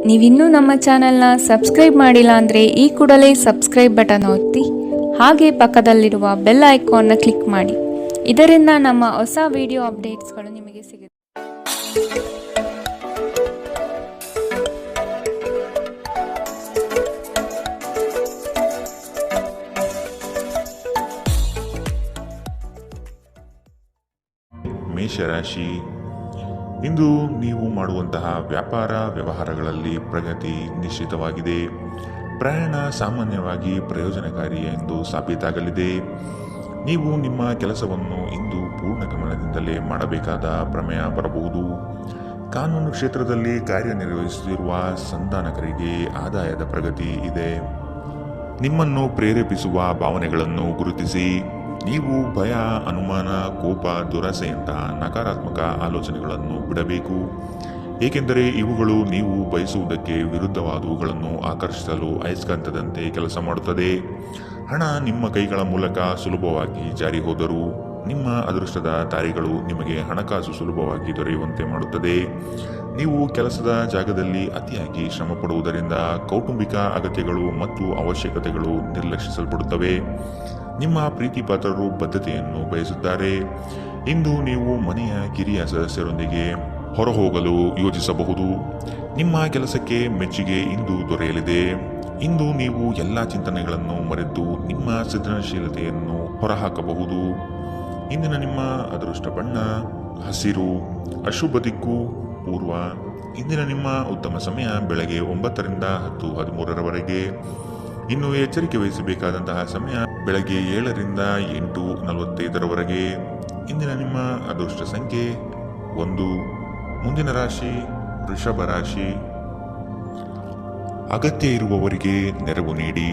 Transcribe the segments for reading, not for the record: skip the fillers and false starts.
ನೀವಿನ್ನೂ ನಮ್ಮ ಚಾನೆಲ್ನ ಸಬ್ಸ್ಕ್ರೈಬ್ ಮಾಡಿಲ್ಲ ಅಂದರೆ ಈ ಕೂಡಲೇ ಸಬ್ಸ್ಕ್ರೈಬ್ ಬಟನ್ ಒತ್ತಿ ಹಾಗೆ ಪಕ್ಕದಲ್ಲಿರುವ ಬೆಲ್ ಐಕಾನ್ನ ಕ್ಲಿಕ್ ಮಾಡಿ. ಇದರಿಂದ ನಮ್ಮ ಹೊಸ ವಿಡಿಯೋ ಅಪ್ಡೇಟ್ಸ್ಗಳು ನಿಮಗೆ ಸಿಗುತ್ತೆ. ಮೇಷರಾಶಿ, ಇಂದು ನೀವು ಮಾಡುವಂತಹ ವ್ಯಾಪಾರ ವ್ಯವಹಾರಗಳಲ್ಲಿ ಪ್ರಗತಿ ನಿಶ್ಚಿತವಾಗಿದೆ. ಪ್ರಯಾಣ ಸಾಮಾನ್ಯವಾಗಿ ಪ್ರಯೋಜನಕಾರಿ ಎಂದು ಸಾಬೀತಾಗಲಿದೆ. ನೀವು ನಿಮ್ಮ ಕೆಲಸವನ್ನು ಇಂದು ಪೂರ್ಣ ಗಮನದಿಂದಲೇ ಮಾಡಬೇಕಾದ ಪ್ರಮೇಯ ಬರಬಹುದು. ಕಾನೂನು ಕ್ಷೇತ್ರದಲ್ಲಿ ಕಾರ್ಯನಿರ್ವಹಿಸುತ್ತಿರುವ ಸಂಧಾನಕರಿಗೆ ಆದಾಯದ ಪ್ರಗತಿ ಇದೆ. ನಿಮ್ಮನ್ನು ಪ್ರೇರೇಪಿಸುವ ಭಾವನೆಗಳನ್ನು ಗುರುತಿಸಿ. ನೀವು ಭಯ, ಅನುಮಾನ, ಕೋಪ, ದುರಾಸೆಯಂತಹ ನಕಾರಾತ್ಮಕ ಆಲೋಚನೆಗಳನ್ನು ಬಿಡಬೇಕು. ಏಕೆಂದರೆ ಇವುಗಳು ನೀವು ಬಯಸುವುದಕ್ಕೆ ವಿರುದ್ಧವಾದವುಗಳನ್ನು ಆಕರ್ಷಿಸಲು ಅಯಸ್ಕಾಂತದಂತೆ ಕೆಲಸ ಮಾಡುತ್ತದೆ. ಹಣ ನಿಮ್ಮ ಕೈಗಳ ಮೂಲಕ ಸುಲಭವಾಗಿ ಜಾರಿ ಹೋದರೂ ನಿಮ್ಮ ಅದೃಷ್ಟದ ತಾರೆಗಳು ನಿಮಗೆ ಹಣಕಾಸು ಸುಲಭವಾಗಿ ದೊರೆಯುವಂತೆ ಮಾಡುತ್ತದೆ. ನೀವು ಕೆಲಸದ ಜಾಗದಲ್ಲಿ ಅತಿಯಾಗಿ ಶ್ರಮ ಪಡುವುದರಿಂದ ಕೌಟುಂಬಿಕ ಅಗತ್ಯಗಳು ಮತ್ತು ಅವಶ್ಯಕತೆಗಳು ನಿರ್ಲಕ್ಷಿಸಲ್ಪಡುತ್ತವೆ. ನಿಮ್ಮ ಪ್ರೀತಿ ಪಾತ್ರರು ಬದ್ಧತೆಯನ್ನು ಬಯಸುತ್ತಾರೆ. ಇಂದು ನೀವು ಮನೆಯ ಕಿರಿಯ ಸದಸ್ಯರೊಂದಿಗೆ ಹೊರಹೋಗಲು ಯೋಜಿಸಬಹುದು. ನಿಮ್ಮ ಕೆಲಸಕ್ಕೆ ಮೆಚ್ಚುಗೆ ಇಂದು ದೊರೆಯಲಿದೆ. ಇಂದು ನೀವು ಎಲ್ಲ ಚಿಂತನೆಗಳನ್ನು ಮರೆತು ನಿಮ್ಮ ಸೃಜನಶೀಲತೆಯನ್ನು ಹೊರಹಾಕಬಹುದು. ಇಂದಿನ ನಿಮ್ಮ ಅದೃಷ್ಟ ಬಣ್ಣ ಹಸಿರು. ಅಶುಭ ದಿಕ್ಕು ಪೂರ್ವ. ಇಂದಿನ ನಿಮ್ಮ ಉತ್ತಮ ಸಮಯ ಬೆಳಗ್ಗೆ 9ರಿಂದ 10:13ರವರೆಗೆ. ಇನ್ನು ಎಚ್ಚರಿಕೆ ವಹಿಸಬೇಕಾದಂತಹ ಸಮಯ ಬೆಳಗ್ಗೆ 7ರಿಂದ 8:45ರವರೆಗೆ. ಇಂದಿನ ನಿಮ್ಮ ಅದೃಷ್ಟ ಸಂಖ್ಯೆ 1. ಮುಂದಿನ ರಾಶಿ ವೃಷಭ ರಾಶಿ. ಅಗತ್ಯ ಇರುವವರಿಗೆ ನೆರವು ನೀಡಿ.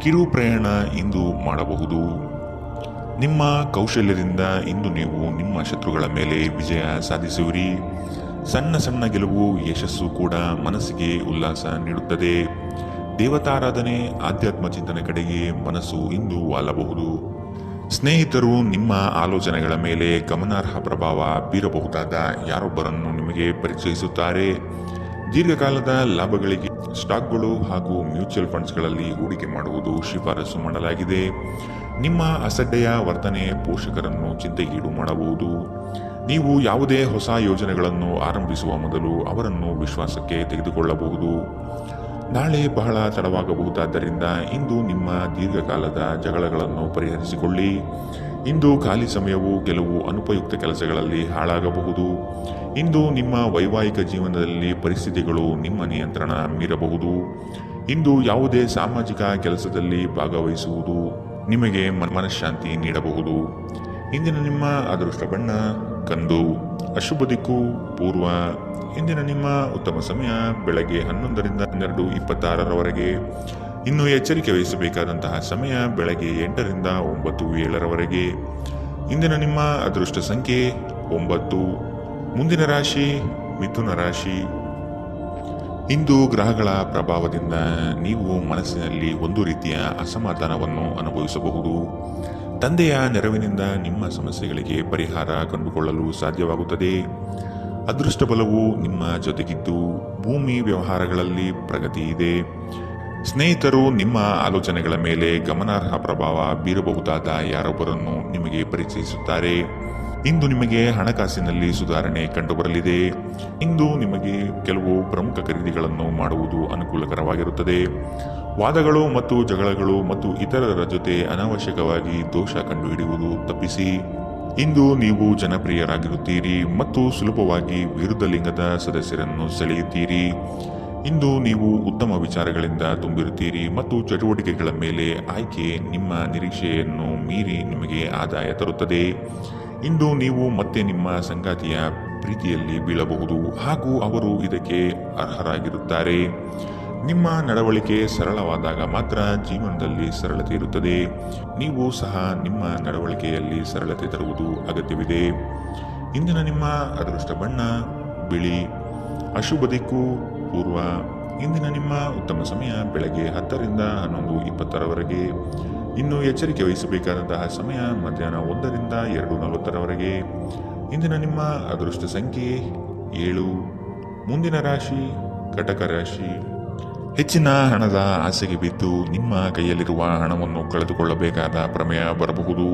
ಕಿರು ಪ್ರಯಾಣ ಇಂದು ಮಾಡಬಹುದು. ನಿಮ್ಮ ಕೌಶಲ್ಯದಿಂದ ಇಂದು ನೀವು ನಿಮ್ಮ ಶತ್ರುಗಳ ಮೇಲೆ ವಿಜಯ ಸಾಧಿಸುವಿರಿ. ಸಣ್ಣ ಸಣ್ಣ ಗೆಲುವು ಯಶಸ್ಸು ಕೂಡ ಮನಸ್ಸಿಗೆ ಉಲ್ಲಾಸ ನೀಡುತ್ತದೆ. ದೇವತಾರಾಧನೆ, ಆಧ್ಯಾತ್ಮ ಚಿಂತನೆ ಕಡೆಗೆ ಮನಸ್ಸು ಇಂದು ವಾಲಬಹುದು. ಸ್ನೇಹಿತರು ನಿಮ್ಮ ಆಲೋಚನೆಗಳ ಮೇಲೆ ಗಮನಾರ್ಹ ಪ್ರಭಾವ ಬೀರಬಹುದಾದ ಯಾರೊಬ್ಬರನ್ನು ನಿಮಗೆ ಪರಿಚಯಿಸುತ್ತಾರೆ. ದೀರ್ಘಕಾಲದ ಲಾಭಗಳಿಗೆ ಸ್ಟಾಕ್ಗಳು ಹಾಗೂ ಮ್ಯೂಚುವಲ್ ಫಂಡ್ಸ್ಗಳಲ್ಲಿ ಹೂಡಿಕೆ ಮಾಡುವುದು ಶಿಫಾರಸು ಮಾಡಲಾಗಿದೆ. ನಿಮ್ಮ ಅಸಡ್ಡೆಯ ವರ್ತನೆ ಪೋಷಕರನ್ನು ಚಿಂತೆಗೀಡು ಮಾಡಬಹುದು. ನೀವು ಯಾವುದೇ ಹೊಸ ಯೋಜನೆಗಳನ್ನು ಆರಂಭಿಸುವ ಮೊದಲು ಅವರನ್ನು ವಿಶ್ವಾಸಕ್ಕೆ ತೆಗೆದುಕೊಳ್ಳಬಹುದು. ನಾಳೆ ಬಹಳ ತಡವಾಗಬಹುದಾದ್ದರಿಂದ ಇಂದು ನಿಮ್ಮ ದೀರ್ಘಕಾಲದ ಜಗಳಗಳನ್ನು ಪರಿಹರಿಸಿಕೊಳ್ಳಿ. ಇಂದು ಖಾಲಿ ಸಮಯವು ಕೆಲವು ಅನುಪಯುಕ್ತ ಕೆಲಸಗಳಲ್ಲಿ ಹಾಳಾಗಬಹುದು. ಇಂದು ನಿಮ್ಮ ವೈವಾಹಿಕ ಜೀವನದಲ್ಲಿ ಪರಿಸ್ಥಿತಿಗಳು ನಿಮ್ಮ ನಿಯಂತ್ರಣ ಮೀರಬಹುದು. ಇಂದು ಯಾವುದೇ ಸಾಮಾಜಿಕ ಕೆಲಸದಲ್ಲಿ ಭಾಗವಹಿಸುವುದು ನಿಮಗೆ ಮನಃಶಾಂತಿ ನೀಡಬಹುದು. ಇಂದಿನ ನಿಮ್ಮ ಅದೃಷ್ಟ ಬಣ್ಣ ಕಂದು. ಅಶುಭ ದಿಕ್ಕು ಪೂರ್ವ. ಇಂದಿನ ನಿಮ್ಮ ಉತ್ತಮ ಸಮಯ ಬೆಳಗ್ಗೆ 11ರಿಂದ 12:26ರವರೆಗೆ. ಇನ್ನು ಎಚ್ಚರಿಕೆ ವಹಿಸಬೇಕಾದಂತಹ ಸಮಯ ಬೆಳಗ್ಗೆ 8ರಿಂದ 9:07ರವರೆಗೆ. ಇಂದಿನ ನಿಮ್ಮ ಅದೃಷ್ಟ ಸಂಖ್ಯೆ 9. ಮುಂದಿನ ರಾಶಿ ಮಿಥುನ ರಾಶಿ. ಇಂದು ಗ್ರಹಗಳ ಪ್ರಭಾವದಿಂದ ನೀವು ಮನಸ್ಸಿನಲ್ಲಿ ಒಂದು ರೀತಿಯ ಅಸಮಾಧಾನವನ್ನು ಅನುಭವಿಸಬಹುದು. ತಂದೆಯ ನೆರವಿನಿಂದ ನಿಮ್ಮ ಸಮಸ್ಯೆಗಳಿಗೆ ಪರಿಹಾರ ಕಂಡುಕೊಳ್ಳಲು ಸಾಧ್ಯವಾಗುತ್ತದೆ. ಅದೃಷ್ಟ ಬಲವು ನಿಮ್ಮ ಜೊತೆಗಿದ್ದು ಭೂಮಿ ವ್ಯವಹಾರಗಳಲ್ಲಿ ಪ್ರಗತಿ ಇದೆ. ಸ್ನೇಹಿತರು ನಿಮ್ಮ ಆಲೋಚನೆಗಳ ಮೇಲೆ ಗಮನಾರ್ಹ ಪ್ರಭಾವ ಬೀರಬಹುದಾದ ಯಾರೊಬ್ಬರನ್ನು ನಿಮಗೆ ಪರಿಚಯಿಸುತ್ತಾರೆ. ಇಂದು ನಿಮಗೆ ಹಣಕಾಸಿನಲ್ಲಿ ಸುಧಾರಣೆ ಕಂಡುಬರಲಿದೆ. ಇಂದು ನಿಮಗೆ ಕೆಲವು ಪ್ರಮುಖ ಖರೀದಿಗಳನ್ನು ಮಾಡುವುದು ಅನುಕೂಲಕರವಾಗಿರುತ್ತದೆ. ವಾದಗಳು ಮತ್ತು ಜಗಳಗಳು ಮತ್ತು ಇತರರ ಜೊತೆ ಅನಾವಶ್ಯಕವಾಗಿ ದೋಷ ಕಂಡುಹಿಡಿಯುವುದು ತಪ್ಪಿಸಿ. ಇಂದು ನೀವು ಜನಪ್ರಿಯರಾಗಿರುತ್ತೀರಿ ಮತ್ತು ಸುಲಭವಾಗಿ ವಿರುದ್ಧ ಲಿಂಗದ ಸದಸ್ಯರನ್ನು ಸೆಳೆಯುತ್ತೀರಿ. ಇಂದು ನೀವು ಉತ್ತಮ ವಿಚಾರಗಳಿಂದ ತುಂಬಿರುತ್ತೀರಿ ಮತ್ತು ಚಟುವಟಿಕೆಗಳ ಮೇಲೆ ಆಯ್ಕೆ ನಿಮ್ಮ ನಿರೀಕ್ಷೆಯನ್ನು ಮೀರಿ ನಿಮಗೆ ಆದಾಯ ತರುತ್ತದೆ. ಇಂದು ನೀವು ಮತ್ತೆ ನಿಮ್ಮ ಸಂಗಾತಿಯ ಪ್ರೀತಿಯಲ್ಲಿ ಬೀಳಬಹುದು ಹಾಗೂ ಅವರು ಇದಕ್ಕೆ ಅರ್ಹರಾಗಿರುತ್ತಾರೆ. ನಿಮ್ಮ ನಡವಳಿಕೆ ಸರಳವಾದಾಗ ಮಾತ್ರ ಜೀವನದಲ್ಲಿ ಸರಳತೆ ಇರುತ್ತದೆ. ನೀವು ಸಹ ನಿಮ್ಮ ನಡವಳಿಕೆಯಲ್ಲಿ ಸರಳತೆ ತರುವುದು ಅಗತ್ಯವಿದೆ. ಇಂದಿನ ನಿಮ್ಮ ಅದೃಷ್ಟ ಬಣ್ಣ ಬಿಳಿ. ಅಶುಭ ದಿಕ್ಕು ಪೂರ್ವ. ಇಂದಿನ ನಿಮ್ಮ ಉತ್ತಮ ಸಮಯ ಬೆಳಗ್ಗೆ 10ರಿಂದ 11:20ರವರೆಗೆ. ಇನ್ನು ಎಚ್ಚರಿಕೆ ವಹಿಸಬೇಕಾದಂತಹ ಸಮಯ ಮಧ್ಯಾಹ್ನ 1ರಿಂದ 2:40ರವರೆಗೆ. ಇಂದಿನ ನಿಮ್ಮ ಅದೃಷ್ಟ ಸಂಖ್ಯೆ 7. ಮುಂದಿನ ರಾಶಿ ಕಟಕ ರಾಶಿ. ಹೆಚ್ಚಿನ ಹಣದ ಆಸೆಗೆ ಬಿದ್ದು ನಿಮ್ಮ ಕೈಯಲ್ಲಿರುವ ಹಣವನ್ನು ಕಳೆದುಕೊಳ್ಳಬೇಕಾದ ಪ್ರಮೇಯ ಬರಬಹುದು.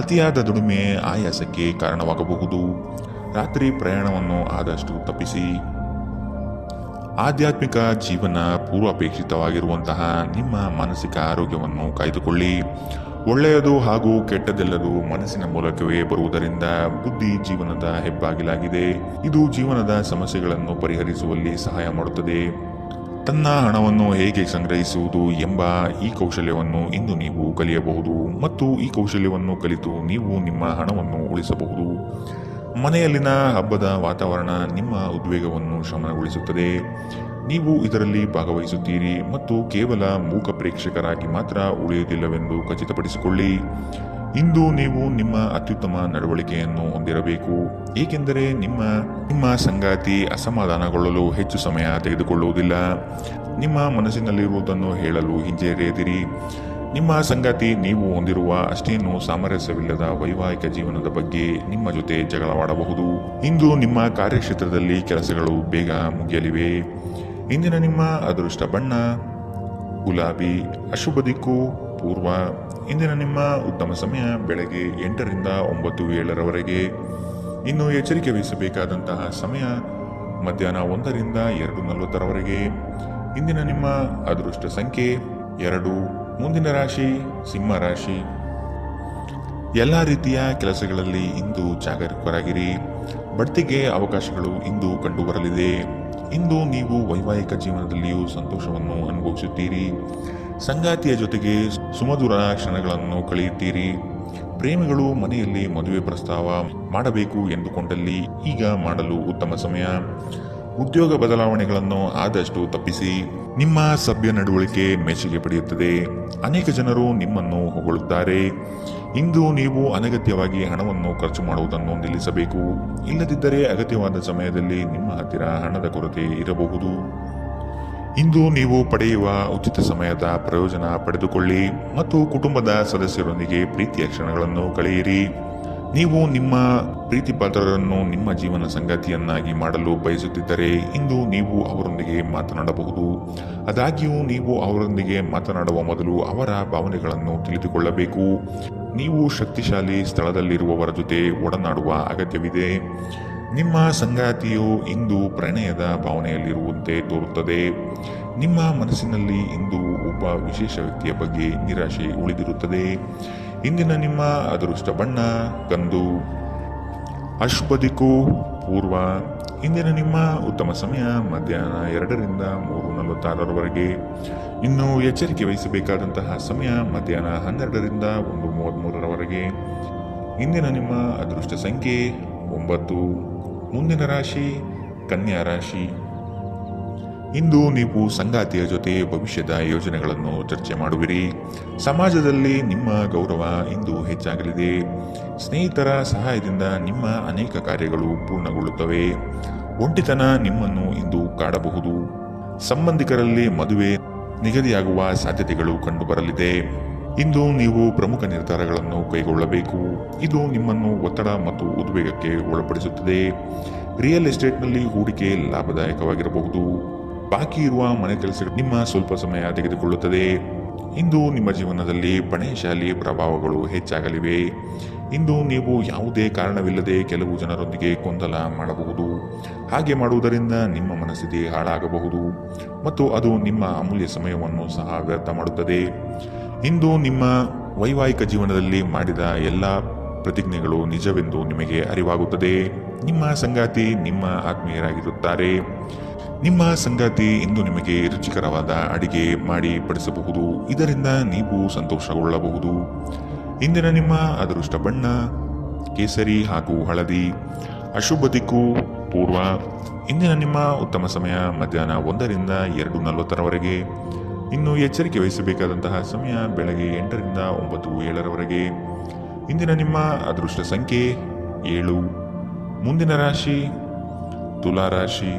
ಅತಿಯಾದ ದುಡಿಮೆ ಆಯಾಸಕ್ಕೆ ಕಾರಣವಾಗಬಹುದು. ರಾತ್ರಿ ಪ್ರಯಾಣವನ್ನು ಆದಷ್ಟು ತಪ್ಪಿಸಿ. ಆಧ್ಯಾತ್ಮಿಕ ಜೀವನ ಪೂರ್ವಾಪೇಕ್ಷಿತವಾಗಿರುವಂತಹ ನಿಮ್ಮ ಮಾನಸಿಕ ಆರೋಗ್ಯವನ್ನು ಕಾಯ್ದುಕೊಳ್ಳಿ. ಒಳ್ಳೆಯದು ಹಾಗೂ ಕೆಟ್ಟದೆಲ್ಲರೂ ಮನಸ್ಸಿನ ಮೂಲಕವೇ ಬರುವುದರಿಂದ ಬುದ್ಧಿ ಜೀವನದ ಹೆಬ್ಬಾಗಿಲಾಗಿದೆ. ಇದು ಜೀವನದ ಸಮಸ್ಯೆಗಳನ್ನು ಪರಿಹರಿಸುವಲ್ಲಿ ಸಹಾಯ ಮಾಡುತ್ತದೆ. ತನ್ನ ಹಣವನ್ನು ಹೇಗೆ ಸಂಗ್ರಹಿಸುವುದು ಎಂಬ ಈ ಕೌಶಲ್ಯವನ್ನು ಇಂದು ನೀವು ಕಲಿಯಬಹುದು ಮತ್ತು ಈ ಕೌಶಲ್ಯವನ್ನು ಕಲಿತು ನೀವು ನಿಮ್ಮ ಹಣವನ್ನು ಉಳಿಸಬಹುದು. ಮನೆಯಲ್ಲಿನ ಹಬ್ಬದ ವಾತಾವರಣ ನಿಮ್ಮ ಉದ್ವೇಗವನ್ನು ಶಮನಗೊಳಿಸುತ್ತದೆ. ನೀವು ಇದರಲ್ಲಿ ಭಾಗವಹಿಸುತ್ತೀರಿ ಮತ್ತು ಕೇವಲ ಮೂಕ ಪ್ರೇಕ್ಷಕರಾಗಿ ಮಾತ್ರ ಉಳಿಯುವುದಿಲ್ಲವೆಂದು ಖಚಿತಪಡಿಸಿಕೊಳ್ಳಿ. ಇಂದು ನೀವು ನಿಮ್ಮ ಅತ್ಯುತ್ತಮ ನಡವಳಿಕೆಯನ್ನು ಹೊಂದಿರಬೇಕು, ಏಕೆಂದರೆ ನಿಮ್ಮ ಸಂಗಾತಿ ಅಸಮಾಧಾನಗೊಳ್ಳಲು ಹೆಚ್ಚು ಸಮಯ ತೆಗೆದುಕೊಳ್ಳುವುದಿಲ್ಲ. ನಿಮ್ಮ ಮನಸ್ಸಿನಲ್ಲಿರುವುದನ್ನು ಹೇಳಲು ಹಿಂಜರಿಯದಿರಿ. ನಿಮ್ಮ ಸಂಗಾತಿ ನೀವು ಹೊಂದಿರುವ ಅಷ್ಟೇನೂ ಸಾಮರಸ್ಯವಿಲ್ಲದ ವೈವಾಹಿಕ ಜೀವನದ ಬಗ್ಗೆ ನಿಮ್ಮ ಜೊತೆ ಜಗಳವಾಡಬಹುದು. ಇಂದು ನಿಮ್ಮ ಕಾರ್ಯಕ್ಷೇತ್ರದಲ್ಲಿ ಕೆಲಸಗಳು ಬೇಗ ಮುಗಿಯಲಿವೆ. ಇಂದಿನ ನಿಮ್ಮ ಅದೃಷ್ಟ ಬಣ್ಣ ಗುಲಾಬಿ, ಅಶುಭ ದಿಕ್ಕು ಪೂರ್ವ. ಇಂದಿನ ನಿಮ್ಮ ಉತ್ತಮ ಸಮಯ ಬೆಳಗ್ಗೆ 8 ರಿಂದ 9, 7ರವರೆಗೆ. ಇನ್ನು ಎಚ್ಚರಿಕೆ ವಹಿಸಬೇಕಾದಂತಹ ಸಮಯ ಮಧ್ಯಾಹ್ನ 1 ರಿಂದ 2:40ರವರೆಗೆ. ಇಂದಿನ ನಿಮ್ಮ ಅದೃಷ್ಟ ಸಂಖ್ಯೆ 2. ಮುಂದಿನ ರಾಶಿ ಸಿಂಹ ರಾಶಿ. ಎಲ್ಲ ರೀತಿಯ ಕೆಲಸಗಳಲ್ಲಿ ಇಂದು ಜಾಗರೂಕರಾಗಿರಿ. ಬಡ್ತಿಗೆ ಅವಕಾಶಗಳು ಇಂದು ಕಂಡುಬರಲಿದೆ. ಇಂದು ನೀವು ವೈವಾಹಿಕ ಜೀವನದಲ್ಲಿಯೂ ಸಂತೋಷವನ್ನು ಅನುಭವಿಸುತ್ತೀರಿ. ಸಂಗಾತಿಯ ಜೊತೆಗೆ ಸುಮಧುರ ಕ್ಷಣಗಳನ್ನು ಕಳೆಯುತ್ತೀರಿ. ಪ್ರೇಮಿಗಳು ಮನೆಯಲ್ಲಿ ಮದುವೆ ಪ್ರಸ್ತಾವ ಮಾಡಬೇಕು ಎಂದುಕೊಂಡಲ್ಲಿ ಈಗ ಮಾಡಲು ಉತ್ತಮ ಸಮಯ. ಉದ್ಯೋಗ ಬದಲಾವಣೆಗಳನ್ನು ಆದಷ್ಟು ತಪ್ಪಿಸಿ. ನಿಮ್ಮ ಸಭ್ಯ ನಡವಳಿಕೆ ಮೆಚ್ಚುಗೆ ಪಡೆಯುತ್ತದೆ. ಅನೇಕ ಜನರು ನಿಮ್ಮನ್ನು ಹೊಗಳುತ್ತಾರೆ. ಇಂದು ನೀವು ಅನಗತ್ಯವಾಗಿ ಹಣವನ್ನು ಖರ್ಚು ಮಾಡುವುದನ್ನು ನಿಲ್ಲಿಸಬೇಕು. ಇಲ್ಲದಿದ್ದರೆ ಅಗತ್ಯವಾದ ಸಮಯದಲ್ಲಿ ನಿಮ್ಮ ಹತ್ತಿರ ಹಣದ ಕೊರತೆ ಇರಬಹುದು. ಇಂದು ನೀವು ಪಡೆಯುವ ಉಚಿತ ಸಮಯದ ಪ್ರಯೋಜನ ಪಡೆದುಕೊಳ್ಳಿ ಮತ್ತು ಕುಟುಂಬದ ಸದಸ್ಯರೊಂದಿಗೆ ಪ್ರೀತಿಯ ಕ್ಷಣಗಳನ್ನು ಕಳೆಯಿರಿ. ನೀವು ನಿಮ್ಮ ಪ್ರೀತಿಪಾತ್ರರನ್ನು ನಿಮ್ಮ ಜೀವನ ಸಂಗಾತಿಯನ್ನಾಗಿ ಮಾಡಲು ಬಯಸುತ್ತಿದ್ದರೆ ಇಂದು ನೀವು ಅವರೊಂದಿಗೆ ಮಾತನಾಡಬಹುದು. ಆದಾಗ್ಯೂ ನೀವು ಅವರೊಂದಿಗೆ ಮಾತನಾಡುವ ಮೊದಲು ಅವರ ಭಾವನೆಗಳನ್ನು ತಿಳಿದುಕೊಳ್ಳಬೇಕು. ನೀವು ಶಕ್ತಿಶಾಲಿ ಸ್ಥಳದಲ್ಲಿರುವವರ ಜೊತೆ ಒಡನಾಡುವ ಅಗತ್ಯವಿದೆ. ನಿಮ್ಮ ಸಂಗಾತಿಯು ಇಂದು ಪ್ರಣಯದ ಭಾವನೆಯಲ್ಲಿರುವಂತೆ ತೋರುತ್ತದೆ. ನಿಮ್ಮ ಮನಸ್ಸಿನಲ್ಲಿ ಇಂದು ಒಬ್ಬ ವಿಶೇಷ ವ್ಯಕ್ತಿಯ ಬಗ್ಗೆ ನಿರಾಶೆ ಉಳಿದಿರುತ್ತದೆ. ಇಂದಿನ ನಿಮ್ಮ ಅದೃಷ್ಟ ಬಣ್ಣ ಕಂದು, ಅಶುಭ ದಿಕ್ಕು ಪೂರ್ವ. ಇಂದಿನ ನಿಮ್ಮ ಉತ್ತಮ ಸಮಯ ಮಧ್ಯಾಹ್ನ 2 ರಿಂದ 3:46ರವರೆಗೆ. ಇನ್ನು ಎಚ್ಚರಿಕೆ ವಹಿಸಬೇಕಾದಂತಹ ಸಮಯ ಮಧ್ಯಾಹ್ನ 12 ರಿಂದ 1:33ರವರೆಗೆ. ಇಂದಿನ ನಿಮ್ಮ ಅದೃಷ್ಟ ಸಂಖ್ಯೆ 9. ಮುಂದಿನ ರಾಶಿ ಕನ್ಯಾ ರಾಶಿ. ಇಂದು ನೀವು ಸಂಗಾತಿಯ ಜೊತೆ ಭವಿಷ್ಯದ ಯೋಜನೆಗಳನ್ನು ಚರ್ಚೆ ಮಾಡುವಿರಿ. ಸಮಾಜದಲ್ಲಿ ನಿಮ್ಮ ಗೌರವ ಇಂದು ಹೆಚ್ಚಾಗಲಿದೆ. ಸ್ನೇಹಿತರ ಸಹಾಯದಿಂದ ನಿಮ್ಮ ಅನೇಕ ಕಾರ್ಯಗಳು ಪೂರ್ಣಗೊಳ್ಳುತ್ತವೆ. ಒಂಟಿತನ ನಿಮ್ಮನ್ನು ಇಂದು ಕಾಡಬಹುದು. ಸಂಬಂಧಿಕರಲ್ಲಿ ಮದುವೆ ನಿಗದಿಯಾಗುವ ಸಾಧ್ಯತೆಗಳು ಕಂಡುಬರಲಿದೆ. ಇಂದು ನೀವು ಪ್ರಮುಖ ನಿರ್ಧಾರಗಳನ್ನು ಕೈಗೊಳ್ಳಬೇಕು. ಇದು ನಿಮ್ಮನ್ನು ಒತ್ತಡ ಮತ್ತು ಉದ್ವೇಗಕ್ಕೆ ಒಳಪಡಿಸುತ್ತದೆ. ರಿಯಲ್ ಎಸ್ಟೇಟ್ನಲ್ಲಿ ಹೂಡಿಕೆ ಲಾಭದಾಯಕವಾಗಿರಬಹುದು. ಬಾಕಿ ಇರುವ ಮನೆ ಕೆಲಸಗಳು ನಿಮ್ಮ ಸ್ವಲ್ಪ ಸಮಯ ತೆಗೆದುಕೊಳ್ಳುತ್ತದೆ. ಇಂದು ನಿಮ್ಮ ಜೀವನದಲ್ಲಿ ಪಣೆಶಾಲಿ ಪ್ರಭಾವಗಳು ಹೆಚ್ಚಾಗಲಿವೆ. ಇಂದು ನೀವು ಯಾವುದೇ ಕಾರಣವಿಲ್ಲದೆ ಕೆಲವು ಜನರೊಂದಿಗೆ ಗೊಂದಲ ಮಾಡಬಹುದು. ಹಾಗೆ ಮಾಡುವುದರಿಂದ ನಿಮ್ಮ ಮನಸ್ಥಿತಿ ಹಾಳಾಗಬಹುದು ಮತ್ತು ಅದು ನಿಮ್ಮ ಅಮೂಲ್ಯ ಸಮಯವನ್ನು ಸಹ ವ್ಯರ್ಥ ಮಾಡುತ್ತದೆ. ಇಂದು ನಿಮ್ಮ ವೈವಾಹಿಕ ಜೀವನದಲ್ಲಿ ಮಾಡಿದ ಎಲ್ಲ ಪ್ರತಿಜ್ಞೆಗಳು ನಿಜವೆಂದು ನಿಮಗೆ ಅರಿವಾಗುತ್ತದೆ. ನಿಮ್ಮ ಸಂಗಾತಿ ನಿಮ್ಮ ಆತ್ಮೀಯರಾಗಿರುತ್ತಾರೆ. ನಿಮ್ಮ ಸಂಗಾತಿ ಇಂದು ನಿಮಗೆ ರುಚಿಕರವಾದ ಅಡಿಗೆ ಮಾಡಿ ಬಡಿಸಬಹುದು. ಇದರಿಂದ ನೀವು ಸಂತೋಷಗೊಳ್ಳಬಹುದು. ಇಂದಿನ ನಿಮ್ಮ ಅದೃಷ್ಟ ಬಣ್ಣ ಕೇಸರಿ ಹಾಗೂ ಹಳದಿ, ಅಶುಭ ದಿಕ್ಕು ಪೂರ್ವ. ಇಂದಿನ ನಿಮ್ಮ ಉತ್ತಮ ಸಮಯ ಮಧ್ಯಾಹ್ನ 1 ರಿಂದ 2:40ರವರೆಗೆ. ಇನ್ನು ಎಚ್ಚರಿಕೆ ವಹಿಸಬೇಕಾದಂತಹ ಸಮಯ ಬೆಳಗ್ಗೆ 8 ರಿಂದ 9, 7ರವರೆಗೆ. ಇಂದಿನ ನಿಮ್ಮ ಅದೃಷ್ಟ ಸಂಖ್ಯೆ 7. ಮುಂದಿನ ರಾಶಿ ತುಲಾ ರಾಶಿ.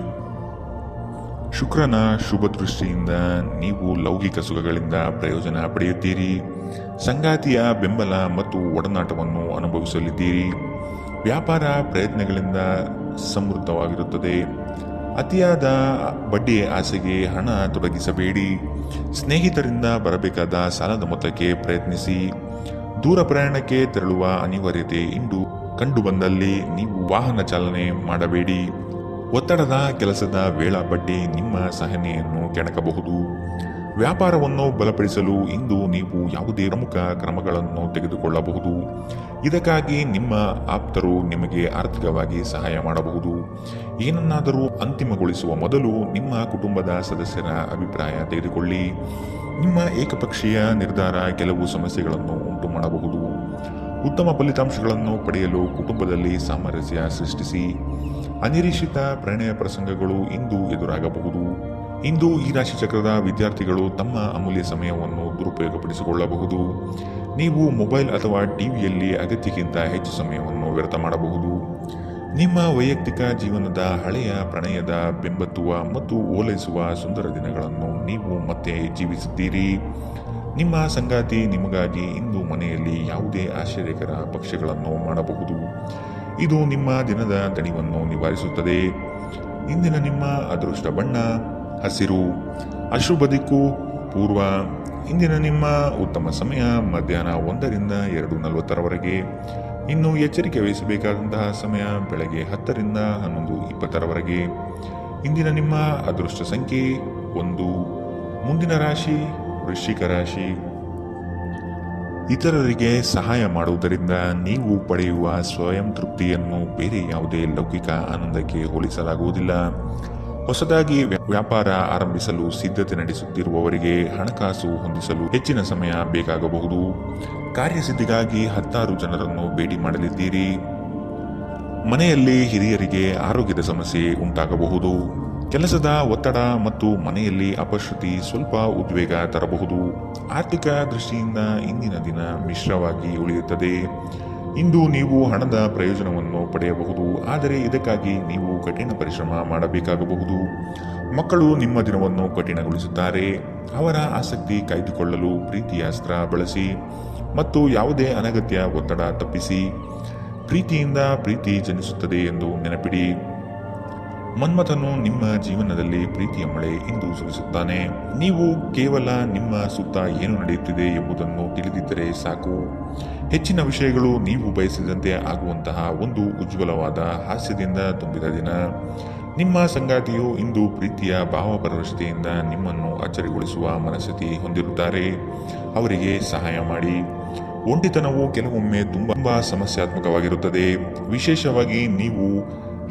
ಶುಕ್ರನ ಶುಭ ದೃಷ್ಟಿಯಿಂದ ನೀವು ಲೌಕಿಕ ಸುಖಗಳಿಂದ ಪ್ರಯೋಜನ ಪಡೆಯುತ್ತೀರಿ. ಸಂಗಾತಿಯ ಬೆಂಬಲ ಮತ್ತು ಒಡನಾಟವನ್ನು ಅನುಭವಿಸಲಿದ್ದೀರಿ. ವ್ಯಾಪಾರ ಪ್ರಯತ್ನಗಳಿಂದ ಸಮೃದ್ಧವಾಗಿರುತ್ತದೆ. ಅತಿಯಾದ ಬಡ್ಡಿ ಆಸೆಗೆ ಹಣ ತೊಡಗಿಸಬೇಡಿ. ಸ್ನೇಹಿತರಿಂದ ಬರಬೇಕಾದ ಸಾಲದ ಮೊತ್ತಕ್ಕೆ ಪ್ರಯತ್ನಿಸಿ. ದೂರ ಪ್ರಯಾಣಕ್ಕೆ ತೆರಳುವ ಅನಿವಾರ್ಯತೆ ಇಂದು ಕಂಡು ಬಂದಲ್ಲಿ ನೀವು ವಾಹನ ಚಾಲನೆ ಮಾಡಬೇಡಿ. ಒತ್ತಡದ ಕೆಲಸದ ವೇಳಾಪಟ್ಟಿ ನಿಮ್ಮ ಸಹನೆಯನ್ನು ಕೆಣಕಬಹುದು. ವ್ಯಾಪಾರವನ್ನು ಬಲಪಡಿಸಲು ಇಂದು ನೀವು ಯಾವುದೇ ಪ್ರಮುಖ ಕ್ರಮಗಳನ್ನು ತೆಗೆದುಕೊಳ್ಳಬಹುದು. ಇದಕ್ಕಾಗಿ ನಿಮ್ಮ ಆಪ್ತರು ನಿಮಗೆ ಆರ್ಥಿಕವಾಗಿ ಸಹಾಯ ಮಾಡಬಹುದು. ಏನನ್ನಾದರೂ ಅಂತಿಮಗೊಳಿಸುವ ಮೊದಲು ನಿಮ್ಮ ಕುಟುಂಬದ ಸದಸ್ಯರ ಅಭಿಪ್ರಾಯ ತೆಗೆದುಕೊಳ್ಳಿ. ನಿಮ್ಮ ಏಕಪಕ್ಷೀಯ ನಿರ್ಧಾರ ಕೆಲವು ಸಮಸ್ಯೆಗಳನ್ನು ಉಂಟು ಮಾಡಬಹುದು. ಉತ್ತಮ ಫಲಿತಾಂಶಗಳನ್ನು ಪಡೆಯಲು ಕುಟುಂಬದಲ್ಲಿ ಸಾಮರಸ್ಯ ಸೃಷ್ಟಿಸಿ. ಅನಿರೀಕ್ಷಿತ ಪ್ರಣಯ ಪ್ರಸಂಗಗಳು ಇಂದು ಎದುರಾಗಬಹುದು. ಇಂದು ಈ ರಾಶಿ ಚಕ್ರದ ವಿದ್ಯಾರ್ಥಿಗಳು ತಮ್ಮ ಅಮೂಲ್ಯ ಸಮಯವನ್ನು ದುರುಪಯೋಗಪಡಿಸಿಕೊಳ್ಳಬಹುದು. ನೀವು ಮೊಬೈಲ್ ಅಥವಾ ಟಿವಿಯಲ್ಲಿ ಅಗತ್ಯಕ್ಕಿಂತ ಹೆಚ್ಚು ಸಮಯವನ್ನು ವ್ಯರ್ಥ ಮಾಡಬಹುದು. ನಿಮ್ಮ ವೈಯಕ್ತಿಕ ಜೀವನದ ಹಳೆಯ ಪ್ರಣಯದ ಬೆಂಬತ್ತುವ ಮತ್ತು ಓಲೈಸುವ ಸುಂದರ ದಿನಗಳನ್ನು ನೀವು ಮತ್ತೆ ಜೀವಿಸುತ್ತೀರಿ. ನಿಮ್ಮ ಸಂಗಾತಿ ನಿಮಗಾಗಿ ಇಂದು ಮನೆಯಲ್ಲಿ ಯಾವುದೇ ಆಶ್ಚರ್ಯಕರ ಭಕ್ಷ್ಯಗಳನ್ನು ಮಾಡಬಹುದು. ಇದು ನಿಮ್ಮ ದಿನದ ದಣಿವನ್ನು ನಿವಾರಿಸುತ್ತದೆ. ಇಂದಿನ ನಿಮ್ಮ ಅದೃಷ್ಟ ಬಣ್ಣ ಹಸಿರು. ಅಶುಭ ದಿಕ್ಕು ಪೂರ್ವ. ಇಂದಿನ ನಿಮ್ಮ ಉತ್ತಮ ಸಮಯ ಮಧ್ಯಾಹ್ನ 1ರಿಂದ 2:40 ಇನ್ನು ಎಚ್ಚರಿಕೆ ವಹಿಸಬೇಕಾದಂತಹ ಸಮಯ ಬೆಳಗ್ಗೆ 10ರಿಂದ 11:20. ಇಂದಿನ ನಿಮ್ಮ ಅದೃಷ್ಟ ಸಂಖ್ಯೆ 1. ಮುಂದಿನ ರಾಶಿ ವೃಶ್ಚಿಕ ರಾಶಿ. ಇತರರಿಗೆ ಸಹಾಯ ಮಾಡುವುದರಿಂದ ನೀವು ಪಡೆಯುವ ಸ್ವಯಂ ತೃಪ್ತಿಯನ್ನು ಬೇರೆ ಯಾವುದೇ ಲೌಕಿಕ ಆನಂದಕ್ಕೆ ಹೋಲಿಸಲಾಗುವುದಿಲ್ಲ. ಹೊಸದಾಗಿ ವ್ಯಾಪಾರ ಆರಂಭಿಸಲು ಸಿದ್ಧತೆ ನಡೆಸುತ್ತಿರುವವರಿಗೆ ಹಣಕಾಸು ಹೊಂದಿಸಲು ಹೆಚ್ಚಿನ ಸಮಯ ಬೇಕಾಗಬಹುದು. ಕಾರ್ಯಸಿದ್ಧಿಗಾಗಿ 10 ಜನರನ್ನು ಭೇಟಿ ಮಾಡಲಿದ್ದೀರಿ. ಮನೆಯಲ್ಲಿ ಹಿರಿಯರಿಗೆ ಆರೋಗ್ಯದ ಸಮಸ್ಯೆ ಉಂಟಾಗಬಹುದು. ಕೆಲಸದ ಒತ್ತಡ ಮತ್ತು ಮನೆಯಲ್ಲಿ ಅಪಶ್ರುತಿ ಸ್ವಲ್ಪ ಉದ್ವೇಗ ತರಬಹುದು. ಆರ್ಥಿಕ ದೃಷ್ಟಿಯಿಂದ ಇಂದಿನ ದಿನ ಮಿಶ್ರವಾಗಿ ಉಳಿಯುತ್ತದೆ. ಇಂದು ನೀವು ಹಣದ ಪ್ರಯೋಜನವನ್ನು ಪಡೆಯಬಹುದು, ಆದರೆ ಇದಕ್ಕಾಗಿ ನೀವು ಕಠಿಣ ಪರಿಶ್ರಮ ಮಾಡಬೇಕಾಗಬಹುದು. ಮಕ್ಕಳು ನಿಮ್ಮ ದಿನವನ್ನು ಕಠಿಣಗೊಳಿಸುತ್ತಾರೆ. ಅವರ ಆಸಕ್ತಿ ಕಾಯ್ದುಕೊಳ್ಳಲು ಪ್ರೀತಿಯ ಅಸ್ತ್ರ ಬಳಸಿ ಮತ್ತು ಯಾವುದೇ ಅನಗತ್ಯ ಒತ್ತಡ ತಪ್ಪಿಸಿ. ಪ್ರೀತಿಯಿಂದ ಪ್ರೀತಿ ಜನಿಸುತ್ತದೆ ಎಂದು ನೆನಪಿಡಿ. ಮನ್ಮಥನು ನಿಮ್ಮ ಜೀವನದಲ್ಲಿ ಪ್ರೀತಿಯ ಮಳೆ ಇಂದು ಸುರಿಸುತ್ತಾನೆ. ನೀವು ಕೇವಲ ನಿಮ್ಮ ಸುತ್ತ ಏನು ನಡೆಯುತ್ತಿದೆ ಎಂಬುದನ್ನು ತಿಳಿದಿದ್ದರೆ ಸಾಕು. ಹೆಚ್ಚಿನ ವಿಷಯಗಳು ನೀವು ಬಯಸಿದಂತೆ ಆಗುವಂತಹ ಒಂದು ಉಜ್ವಲವಾದ ಹಾಸ್ಯದಿಂದ ತುಂಬಿದ ದಿನ. ನಿಮ್ಮ ಸಂಗಾತಿಯು ಇಂದು ಪ್ರೀತಿಯ ಭಾವಪರವಶತೆಯಿಂದ ನಿಮ್ಮನ್ನು ಅಚ್ಚರಿಗೊಳಿಸುವ ಮನಸ್ಥಿತಿ ಹೊಂದಿರುತ್ತಾರೆ. ಅವರಿಗೆ ಸಹಾಯ ಮಾಡಿ. ಒಂಟಿತನವು ಕೆಲವೊಮ್ಮೆ ತುಂಬಾ ಸಮಸ್ಯಾತ್ಮಕವಾಗಿರುತ್ತದೆ, ವಿಶೇಷವಾಗಿ ನೀವು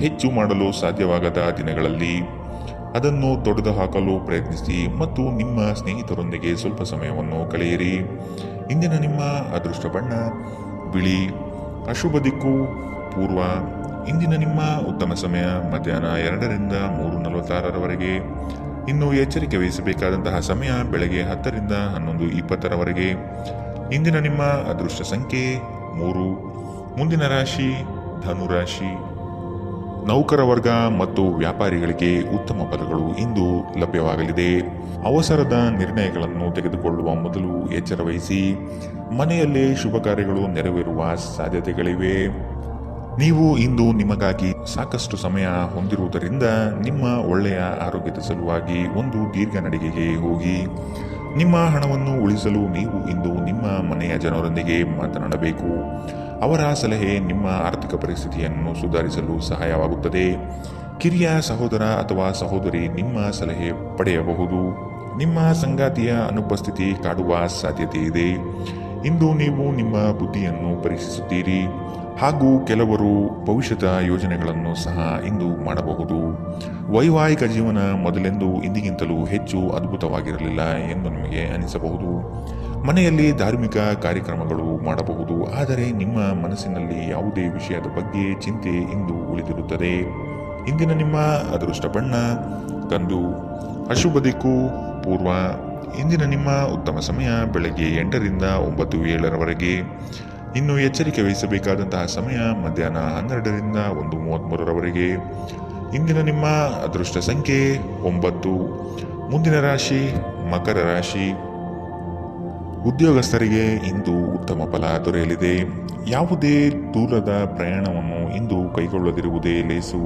ಹೆಚ್ಚು ಮಾಡಲು ಸಾಧ್ಯವಾಗದ ದಿನಗಳಲ್ಲಿ. ಅದನ್ನು ತೊಡೆದುಹಾಕಲು ಪ್ರಯತ್ನಿಸಿ ಮತ್ತು ನಿಮ್ಮ ಸ್ನೇಹಿತರೊಂದಿಗೆ ಸ್ವಲ್ಪ ಸಮಯವನ್ನು ಕಳೆಯಿರಿ. ಇಂದಿನ ನಿಮ್ಮ ಅದೃಷ್ಟ ಬಣ್ಣ ಬಿಳಿ. ಅಶುಭ ದಿಕ್ಕು ಪೂರ್ವ. ಇಂದಿನ ನಿಮ್ಮ ಉತ್ತಮ ಸಮಯ ಮಧ್ಯಾಹ್ನ 2ರಿಂದ 3:46 ಇನ್ನು ಎಚ್ಚರಿಕೆ ವಹಿಸಬೇಕಾದಂತಹ ಸಮಯ ಬೆಳಗ್ಗೆ 10ರಿಂದ 11:20. ಇಂದಿನ ನಿಮ್ಮ ಅದೃಷ್ಟ ಸಂಖ್ಯೆ 3. ಮುಂದಿನ ರಾಶಿ ಧನುರಾಶಿ. ನೌಕರ ವರ್ಗ ಮತ್ತು ವ್ಯಾಪಾರಿಗಳಿಗೆ ಉತ್ತಮ ಫಲಗಳು ಇಂದು ಲಭ್ಯವಾಗಲಿದೆ. ಅವಸರದ ನಿರ್ಣಯಗಳನ್ನು ತೆಗೆದುಕೊಳ್ಳುವ ಮೊದಲು ಎಚ್ಚರ ವಹಿಸಿ. ಮನೆಯಲ್ಲಿ ಶುಭ ಕಾರ್ಯಗಳು ನೆರವೇರುವ ಸಾಧ್ಯತೆಗಳಿವೆ. ನೀವು ಇಂದು ನಿಮಗಾಗಿ ಸಾಕಷ್ಟು ಸಮಯ ಹೊಂದಿರುವುದರಿಂದ ನಿಮ್ಮ ಒಳ್ಳೆಯ ಆರೋಗ್ಯದ ಸಲುವಾಗಿ ಒಂದು ದೀರ್ಘ ನಡಿಗೆಗೆ ಹೋಗಿ. ನಿಮ್ಮ ಹಣವನ್ನು ಉಳಿಸಲು ನೀವು ಇಂದು ನಿಮ್ಮ ಮನೆಯ ಜನರೊಂದಿಗೆ ಮಾತನಾಡಬೇಕು. ಅವರ ಸಲಹೆ ನಿಮ್ಮ ಆರ್ಥಿಕ ಪರಿಸ್ಥಿತಿಯನ್ನು ಸುಧಾರಿಸಲು ಸಹಾಯವಾಗುತ್ತದೆ. ಕಿರಿಯ ಸಹೋದರ ಅಥವಾ ಸಹೋದರಿ ನಿಮ್ಮ ಸಲಹೆ ಪಡೆಯಬಹುದು. ನಿಮ್ಮ ಸಂಗಾತಿಯ ಅನುಪಸ್ಥಿತಿ ಕಾಡುವ ಸಾಧ್ಯತೆ ಇದೆ. ಇಂದು ನೀವು ನಿಮ್ಮ ಬುದ್ಧಿಯನ್ನು ಪರೀಕ್ಷಿಸುತ್ತೀರಿ ಹಾಗೂ ಕೆಲವರು ಭವಿಷ್ಯದ ಯೋಜನೆಗಳನ್ನು ಸಹ ಇಂದು ಮಾಡಬಹುದು. ವೈವಾಹಿಕ ಜೀವನ ಮೊದಲೆಂದು ಇಂದಿಗಿಂತಲೂ ಹೆಚ್ಚು ಅದ್ಭುತವಾಗಿರಲಿಲ್ಲ ಎಂದು ನಿಮಗೆ ಅನಿಸಬಹುದು. ಮನೆಯಲ್ಲಿ ಧಾರ್ಮಿಕ ಕಾರ್ಯಕ್ರಮಗಳು ಮಾಡಬಹುದು, ಆದರೆ ನಿಮ್ಮ ಮನಸ್ಸಿನಲ್ಲಿ ಯಾವುದೇ ವಿಷಯದ ಬಗ್ಗೆ ಚಿಂತೆ ಇಂದು ಉಳಿದಿರುತ್ತದೆ. ಇಂದಿನ ನಿಮ್ಮ ಅದೃಷ್ಟ ಬಣ್ಣ ಕಂದು. ಅಶುಭ ದಿಕ್ಕು ಪೂರ್ವ. ಇಂದಿನ ನಿಮ್ಮ ಉತ್ತಮ ಸಮಯ ಬೆಳಗ್ಗೆ 8ರಿಂದ 9:07 ಇನ್ನು ಎಚ್ಚರಿಕೆ ವಹಿಸಬೇಕಾದಂತಹ ಸಮಯ ಮಧ್ಯಾಹ್ನ 12ರಿಂದ 1:33. ಇಂದಿನ ನಿಮ್ಮ ಅದೃಷ್ಟ ಸಂಖ್ಯೆ 9. ಮುಂದಿನ ರಾಶಿ ಮಕರ ರಾಶಿ. ಉದ್ಯೋಗಸ್ಥರಿಗೆ ಇಂದು ಉತ್ತಮ ಫಲ ದೊರೆಯಲಿದೆ. ಯಾವುದೇ ದೂರದ ಪ್ರಯಾಣವನ್ನು ಇಂದು ಕೈಗೊಳ್ಳದಿರುವುದೇ ಲೇಸು.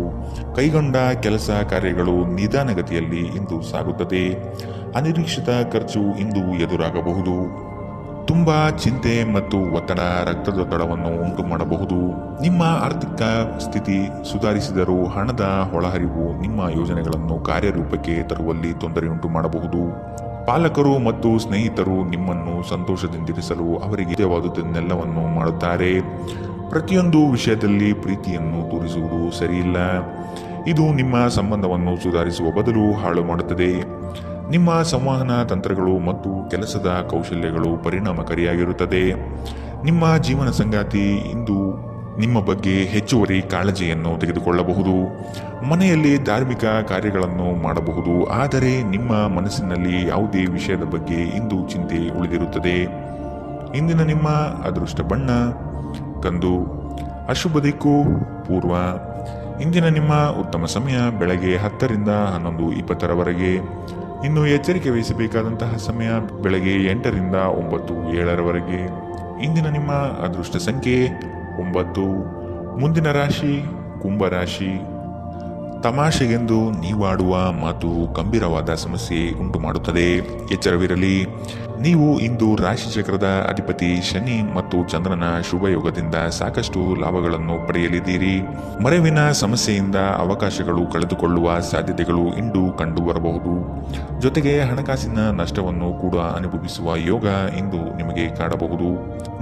ಕೈಗೊಂಡ ಕೆಲಸ ಕಾರ್ಯಗಳು ನಿಧಾನಗತಿಯಲ್ಲಿ ಇಂದು ಸಾಗುತ್ತದೆ. ಅನಿರೀಕ್ಷಿತ ಖರ್ಚು ಇಂದು ಎದುರಾಗಬಹುದು. ತುಂಬಾ ಚಿಂತೆ ಮತ್ತು ಒತ್ತಡ ರಕ್ತದೊತ್ತಡವನ್ನು ಉಂಟು ಮಾಡಬಹುದು. ನಿಮ್ಮ ಆರ್ಥಿಕ ಸ್ಥಿತಿ ಸುಧಾರಿಸಿದರೂ ಹಣದ ಒಳಹರಿವು ನಿಮ್ಮ ಯೋಜನೆಗಳನ್ನು ಕಾರ್ಯರೂಪಕ್ಕೆ ತರುವಲ್ಲಿ ತೊಂದರೆಯುಂಟು ಮಾಡಬಹುದು. ಪಾಲಕರು ಮತ್ತು ಸ್ನೇಹಿತರು ನಿಮ್ಮನ್ನು ಸಂತೋಷದಿಂದಿರಿಸಲು ಅವರಿಗೆ ಇಷ್ಟವಾದುದನ್ನೆಲ್ಲವನ್ನು ಮಾಡುತ್ತಾರೆ. ಪ್ರತಿಯೊಂದು ವಿಷಯದಲ್ಲಿ ಪ್ರೀತಿಯನ್ನು ತೋರಿಸುವುದು ಸರಿಯಿಲ್ಲ. ಇದು ನಿಮ್ಮ ಸಂಬಂಧವನ್ನು ಸುಧಾರಿಸುವ ಬದಲು ಹಾಳು ಮಾಡುತ್ತದೆ. ನಿಮ್ಮ ಸಂವಹನ ತಂತ್ರಗಳು ಮತ್ತು ಕೆಲಸದ ಕೌಶಲ್ಯಗಳು ಪರಿಣಾಮಕಾರಿಯಾಗಿರುತ್ತದೆ. ನಿಮ್ಮ ಜೀವನ ಸಂಗಾತಿ ಇಂದು ನಿಮ್ಮ ಬಗ್ಗೆ ಹೆಚ್ಚುವರಿ ಕಾಳಜಿಯನ್ನು ತೆಗೆದುಕೊಳ್ಳಬಹುದು. ಮನೆಯಲ್ಲಿ ಧಾರ್ಮಿಕ ಕಾರ್ಯಗಳನ್ನು ಮಾಡಬಹುದು, ಆದರೆ ನಿಮ್ಮ ಮನಸ್ಸಿನಲ್ಲಿ ಯಾವುದೇ ವಿಷಯದ ಬಗ್ಗೆ ಇಂದು ಚಿಂತೆ ಉಳಿದಿರುತ್ತದೆ. ಇಂದಿನ ನಿಮ್ಮ ಅದೃಷ್ಟ ಬಣ್ಣ ಕಂದು. ಅಶುಭ ದಿಕ್ಕು ಪೂರ್ವ. ಇಂದಿನ ನಿಮ್ಮ ಉತ್ತಮ ಸಮಯ ಬೆಳಗ್ಗೆ 10 ರಿಂದ 11:20 ಇನ್ನು ಎಚ್ಚರಿಕೆ ವಹಿಸಬೇಕಾದಂತಹ ಸಮಯ ಬೆಳಗ್ಗೆ 8 ರಿಂದ 9:07 ಇಂದಿನ ನಿಮ್ಮ ಅದೃಷ್ಟ ಸಂಖ್ಯೆ 9. ಮುಂದಿನ ರಾಶಿ ಕುಂಭರಾಶಿ. ತಮಾಷೆಗೆಂದು ನೀವಾಡುವ ಮಾತು ಗಂಭೀರವಾದ ಸಮಸ್ಯೆ ಉಂಟು ಮಾಡುತ್ತದೆ. ಎಚ್ಚರವಿರಲಿ. ನೀವು ಇಂದು ರಾಶಿಚಕ್ರದ ಅಧಿಪತಿ ಶನಿ ಮತ್ತು ಚಂದ್ರನ ಶುಭಯೋಗದಿಂದ ಸಾಕಷ್ಟು ಲಾಭಗಳನ್ನು ಪಡೆಯಲಿದ್ದೀರಿ. ಮರೆವಿನ ಸಮಸ್ಯೆಯಿಂದ ಅವಕಾಶಗಳು ಕಳೆದುಕೊಳ್ಳುವ ಸಾಧ್ಯತೆಗಳು ಇಂದು ಕಂಡುಬರಬಹುದು. ಜೊತೆಗೆ ಹಣಕಾಸಿನ ನಷ್ಟವನ್ನು ಕೂಡ ಅನುಭವಿಸುವ ಯೋಗ ಇಂದು ನಿಮಗೆ ಕಾಡಬಹುದು.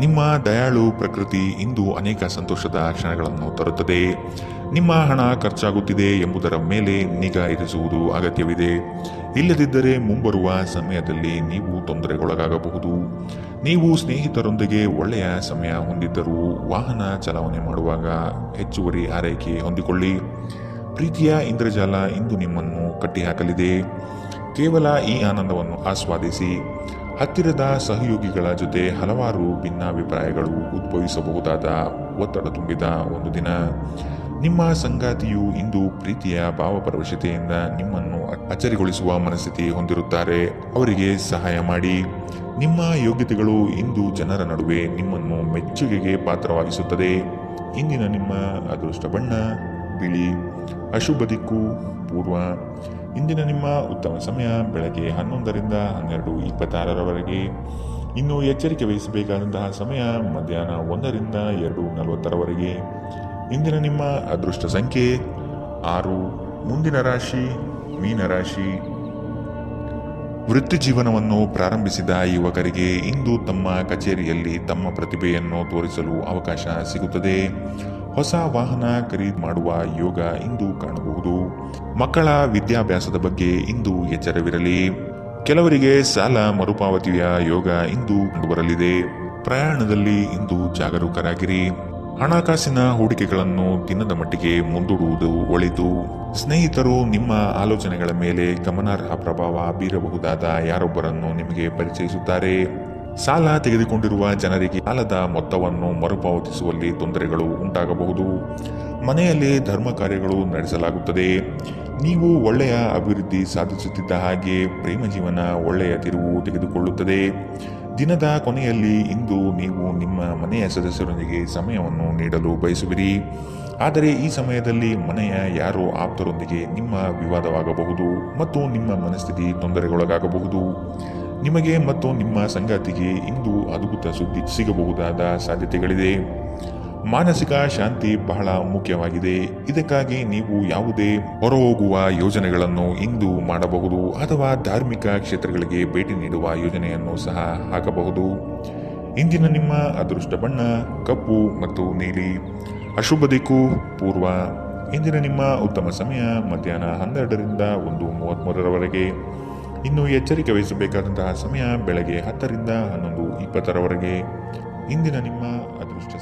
ನಿಮ್ಮ ದಯಾಳು ಪ್ರಕೃತಿ ಇಂದು ಅನೇಕ ಸಂತೋಷದ ಕ್ಷಣಗಳನ್ನು ತರುತ್ತದೆ. ನಿಮ್ಮ ಹಣ ಖರ್ಚಾಗುತ್ತಿದೆ ಎಂಬುದರ ಮೇಲೆ ನಿಗಾ ಇರಿಸುವುದು ಅಗತ್ಯವಿದೆ. ಇಲ್ಲದಿದ್ದರೆ ಮುಂಬರುವ ಸಮಯದಲ್ಲಿ ನೀವು ತೊಂದರೆಗೊಳಗಾಗಬಹುದು. ನೀವು ಸ್ನೇಹಿತರೊಂದಿಗೆ ಒಳ್ಳೆಯ ಸಮಯ ಹೊಂದಿದ್ದರೂ ವಾಹನ ಚಲಾವಣೆ ಮಾಡುವಾಗ ಹೆಚ್ಚುವರಿ ಆರೈಕೆ ಹೊಂದಿಕೊಳ್ಳಿ. ಪ್ರೀತಿಯ ಇಂದ್ರಜಾಲ ಇಂದು ನಿಮ್ಮನ್ನು ಕಟ್ಟಿಹಾಕಲಿದೆ. ಕೇವಲ ಈ ಆನಂದವನ್ನು ಆಸ್ವಾದಿಸಿ. ಹತ್ತಿರದ ಸಹಯೋಗಿಗಳ ಜೊತೆ ಹಲವಾರು ಭಿನ್ನಾಭಿಪ್ರಾಯಗಳು ಉದ್ಭವಿಸಬಹುದಾದ ಒತ್ತಡ ತುಂಬಿದ ಒಂದು ದಿನ. ನಿಮ್ಮ ಸಂಗಾತಿಯು ಇಂದು ಪ್ರೀತಿಯ ಭಾವಪರವಶತೆಯಿಂದ ನಿಮ್ಮನ್ನು ಅಚ್ಚರಿಗೊಳಿಸುವ ಮನಸ್ಥಿತಿ ಹೊಂದಿರುತ್ತಾರೆ. ಅವರಿಗೆ ಸಹಾಯ ಮಾಡಿ. ನಿಮ್ಮ ಯೋಗ್ಯತೆಗಳು ಇಂದು ಜನರ ನಡುವೆ ನಿಮ್ಮನ್ನು ಮೆಚ್ಚುಗೆಗೆ ಪಾತ್ರವಾಗಿಸುತ್ತದೆ. ಇಂದಿನ ನಿಮ್ಮ ಅದೃಷ್ಟ ಬಣ್ಣ ಬಿಳಿ. ಅಶುಭ ದಿಕ್ಕು ಪೂರ್ವ. ಇಂದಿನ ನಿಮ್ಮ ಉತ್ತಮ ಸಮಯ ಬೆಳಗ್ಗೆ 11 ರಿಂದ 12:26 ಇನ್ನು ಎಚ್ಚರಿಕೆ ವಹಿಸಬೇಕಾದಂತಹ ಸಮಯ ಮಧ್ಯಾಹ್ನ 1 ರಿಂದ 2:40 ಇಂದಿನ ನಿಮ್ಮ ಅದೃಷ್ಟ ಸಂಖ್ಯೆ 6. ಮುಂದಿನ ರಾಶಿ ಮೀನರಾಶಿ. ವೃತ್ತಿ ಜೀವನವನ್ನು ಪ್ರಾರಂಭಿಸಿದ ಯುವಕರಿಗೆ ಇಂದು ತಮ್ಮ ಕಚೇರಿಯಲ್ಲಿ ತಮ್ಮ ಪ್ರತಿಭೆಯನ್ನು ತೋರಿಸಲು ಅವಕಾಶ ಸಿಗುತ್ತದೆ. ಹೊಸ ವಾಹನ ಖರೀದಿ ಮಾಡುವ ಯೋಗ ಇಂದು ಕಾಣಬಹುದು. ಮಕ್ಕಳ ವಿದ್ಯಾಭ್ಯಾಸದ ಬಗ್ಗೆ ಇಂದು ಎಚ್ಚರವಿರಲಿ. ಕೆಲವರಿಗೆ ಸಾಲ ಮರುಪಾವತಿಯ ಯೋಗ ಇಂದು ಕಂಡುಬರಲಿದೆ. ಪ್ರಯಾಣದಲ್ಲಿ ಇಂದು ಜಾಗರೂಕರಾಗಿರಿ. ಹಣಕಾಸಿನ ಹೂಡಿಕೆಗಳನ್ನು ದಿನದ ಮಟ್ಟಿಗೆ ಮುಂದೂಡುವುದು ಒಳಿತು. ಸ್ನೇಹಿತರು ನಿಮ್ಮ ಆಲೋಚನೆಗಳ ಮೇಲೆ ಗಮನಾರ್ಹ ಪ್ರಭಾವ ಬೀರಬಹುದಾದ ಯಾರೊಬ್ಬರನ್ನು ನಿಮಗೆ ಪರಿಚಯಿಸುತ್ತಾರೆ. ಸಾಲ ತೆಗೆದುಕೊಂಡಿರುವ ಜನರಿಗೆ ಸಾಲದ ಮೊತ್ತವನ್ನು ಮರುಪಾವತಿಸುವಲ್ಲಿ ತೊಂದರೆಗಳು ಉಂಟಾಗಬಹುದು. ಮನೆಯಲ್ಲಿ ಧರ್ಮ ಕಾರ್ಯಗಳು ನಡೆಸಲಾಗುತ್ತದೆ. ನೀವು ಒಳ್ಳೆಯ ಅಭಿವೃದ್ಧಿ ಸಾಧಿಸುತ್ತಿದ್ದ ಹಾಗೆ ಪ್ರೇಮ ಜೀವನ ಒಳ್ಳೆಯ ತಿರುವು ತೆಗೆದುಕೊಳ್ಳುತ್ತದೆ. ದಿನದ ಕೊನೆಯಲ್ಲಿ ಇಂದು ನೀವು ನಿಮ್ಮ ಮನೆಯ ಸದಸ್ಯರೊಂದಿಗೆ ಸಮಯವನ್ನು ನೀಡಲು ಬಯಸುವಿರಿ. ಆದರೆ ಈ ಸಮಯದಲ್ಲಿ ಮನೆಯ ಯಾರೋ ಆಪ್ತರೊಂದಿಗೆ ನಿಮ್ಮ ವಿವಾದವಾಗಬಹುದು ಮತ್ತು ನಿಮ್ಮ ಮನಸ್ಥಿತಿ ತೊಂದರೆಗೊಳಗಾಗಬಹುದು. ನಿಮಗೆ ಮತ್ತು ನಿಮ್ಮ ಸಂಗಾತಿಗೆ ಇಂದು ಅದ್ಭುತ ಸುದ್ದಿ ಸಿಗಬಹುದಾದ ಸಾಧ್ಯತೆಗಳಿದೆ. ಮಾನಸಿಕ ಶಾಂತಿ ಬಹಳ ಮುಖ್ಯವಾಗಿದೆ. ಇದಕ್ಕಾಗಿ ನೀವು ಯಾವುದೇ ಹೊರಹೋಗುವ ಯೋಜನೆಗಳನ್ನು ಇಂದು ಮಾಡಬಹುದು ಅಥವಾ ಧಾರ್ಮಿಕ ಕ್ಷೇತ್ರಗಳಿಗೆ ಭೇಟಿ ನೀಡುವ ಯೋಜನೆಯನ್ನು ಸಹ ಹಾಕಬಹುದು. ಇಂದಿನ ನಿಮ್ಮ ಅದೃಷ್ಟ ಬಣ್ಣ ಕಪ್ಪು ಮತ್ತು ನೀಲಿ. ಅಶುಭ ದಿಕ್ಕು ಪೂರ್ವ. ಇಂದಿನ ನಿಮ್ಮ ಉತ್ತಮ ಸಮಯ ಮಧ್ಯಾಹ್ನ 12 ರಿಂದ 1:33 ಇನ್ನು ಎಚ್ಚರಿಕೆ ವಹಿಸಬೇಕಾದಂತಹ ಸಮಯ ಬೆಳಗ್ಗೆ 10 ರಿಂದ 11:20 ಇಂದಿನ ನಿಮ್ಮ ಅದೃಷ್ಟ